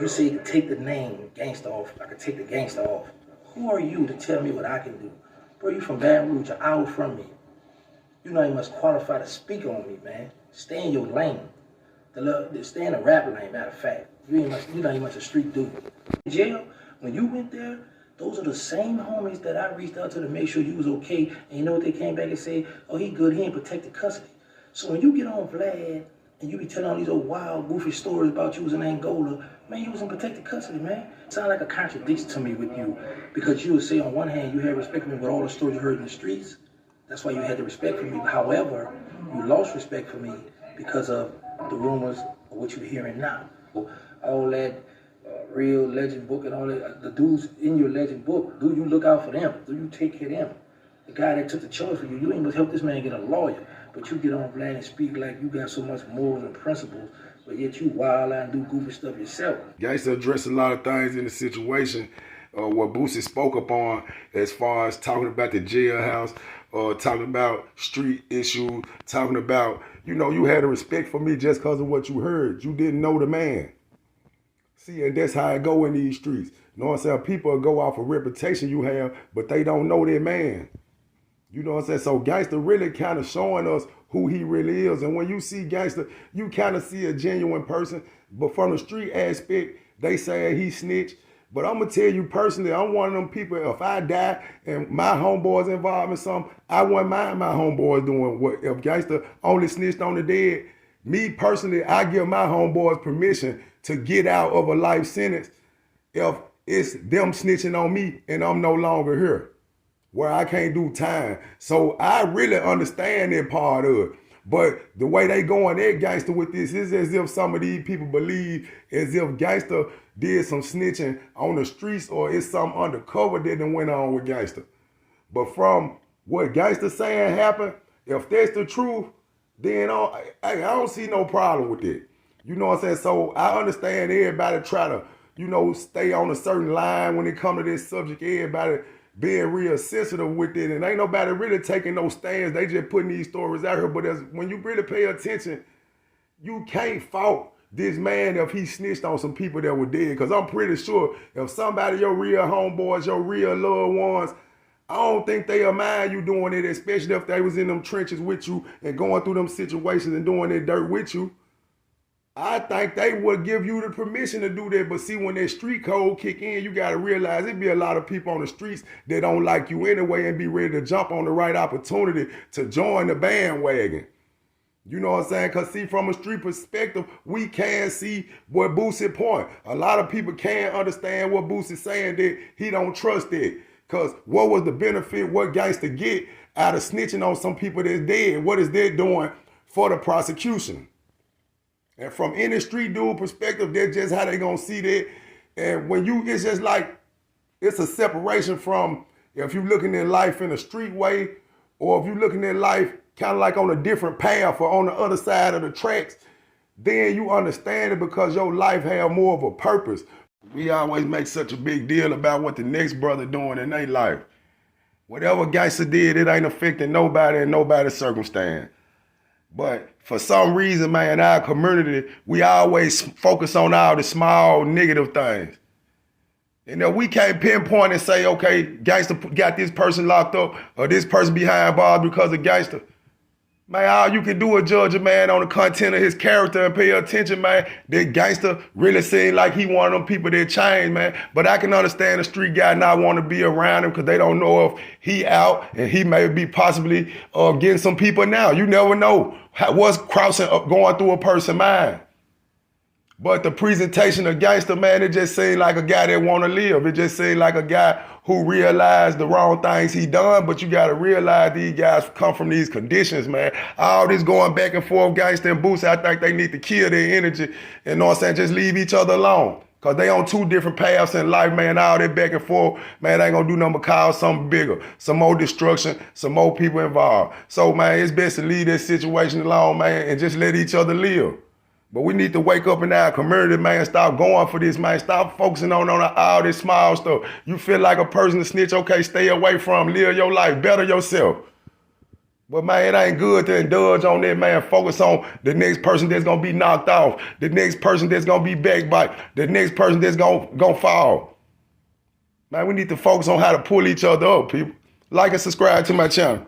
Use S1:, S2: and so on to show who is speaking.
S1: You say you can take the name Gangsta off. I can take the Gangsta off. Who are you to tell me what I can do? Bro, you from Baton Rouge, an hour from me. You're not even much qualified to speak on me, man. Stay in your lane. Stay in the rap lane, matter of fact. You're not even much a street dude. In jail, when you went there, those are the same homies that I reached out to make sure you was okay. And you know what they came back and say? Oh, he good, he in protected custody. So when you get on Vlad and you be telling all these old wild, goofy stories about you was in Angola, man, you was in protected custody, man. It sounds like a contradiction to me with you. Because you would say on one hand, you had respect for me with all the stories you heard in the streets. That's why you had the respect for me. However, you lost respect for me because of the rumors of what you're hearing now. All that real legend book and all that, the dudes in your legend book, do you look out for them? Do you take care of them? The guy that took the charge for you, you ain't must help this man get a lawyer, but you get on Vlad and speak like you got so much morals and principles, but yet you wild out and do goofy stuff yourself.
S2: Gangsta addressed a lot of things in the situation, what Boosie spoke upon as far as talking about the jailhouse, talking about street issues, talking about, you know, you had a respect for me just because of what you heard. You didn't know the man. See, and that's how it go in these streets. You know what I'm saying? People go off a reputation you have, but they don't know their man. You know what I'm saying? So Gangsta really kind of showing us who he really is. And when you see Gangsta, you kind of see a genuine person. But from the street aspect, they say he snitched. But I'm going to tell you personally, I'm one of them people, if I die and my homeboys involved in something, I wouldn't mind my homeboys doing what. If Gangsta only snitched on the dead, me personally, I give my homeboys permission to get out of a life sentence if it's them snitching on me and I'm no longer here, where I can't do time. So I really understand that part of it. But the way they going at Gangsta with this is as if some of these people believe as if Gangsta did some snitching on the streets or it's something undercover that done went on with Gangsta. But from what Gangsta saying happened, if that's the truth, then I don't see no problem with it. You know what I'm saying? So I understand everybody try to, you know, stay on a certain line when it come to this subject. Everybody being real sensitive with it, and ain't nobody really taking no stands. They just putting these stories out here. But when you really pay attention, you can't fault this man if he snitched on some people that were dead. Because I'm pretty sure if somebody, your real homeboys, your real loved ones, I don't think they'll mind you doing it, especially if they was in them trenches with you and going through them situations and doing that dirt with you. I think they would give you the permission to do that. But see, when that street code kick in, you got to realize it be a lot of people on the streets that don't like you anyway and be ready to jump on the right opportunity to join the bandwagon. You know what I'm saying? Because see, from a street perspective, we can see what Boosie point. A lot of people can't understand what Boosie's saying, that he don't trust it. Because what was the benefit, what Gangsta get out of snitching on some people that's dead? What is that doing for the prosecution? And from any street dude perspective, that's just how they gonna see that. And when it's just like, it's a separation from if you're looking at life in a street way, or if you're looking at life kind of like on a different path or on the other side of the tracks, then you understand it because your life have more of a purpose. We always make such a big deal about what the next brother doing in their life. Whatever Gangsta did, it ain't affecting nobody and nobody's circumstance. But for some reason, man, in our community, we always focus on all the small negative things. You know, we can't pinpoint and say, okay, Gangsta got this person locked up or this person behind bars because of Gangsta. Man, all you can do is judge a man on the content of his character and pay attention, man. That Gangsta really seemed like he one of them people that changed, man. But I can understand a street guy not want to be around him because they don't know if he out and he may be possibly getting some people now. You never know what's going through a person's mind. But the presentation of Gangsta, man, it just seemed like a guy that want to live. It just seemed like a guy who realized the wrong things he done, but you got to realize these guys come from these conditions, man. All this going back and forth, Gangsta and Boosie, I think they need to kill their energy, you know what I'm saying, just leave each other alone. Because they on two different paths in life, man. All that back and forth, man, they ain't going to do nothing but cause something bigger. Some more destruction, some more people involved. So, man, it's best to leave that situation alone, man, and just let each other live. But we need to wake up in our community, man. Stop going for this, man. Stop focusing on all this small stuff. You feel like a person to snitch, okay, stay away from, live your life, better yourself. But man, it ain't good to indulge on that, man. Focus on the next person that's gonna be knocked off, the next person that's gonna be backbite, the next person that's gonna fall. Man, we need to focus on how to pull each other up, people. Like and subscribe to my channel.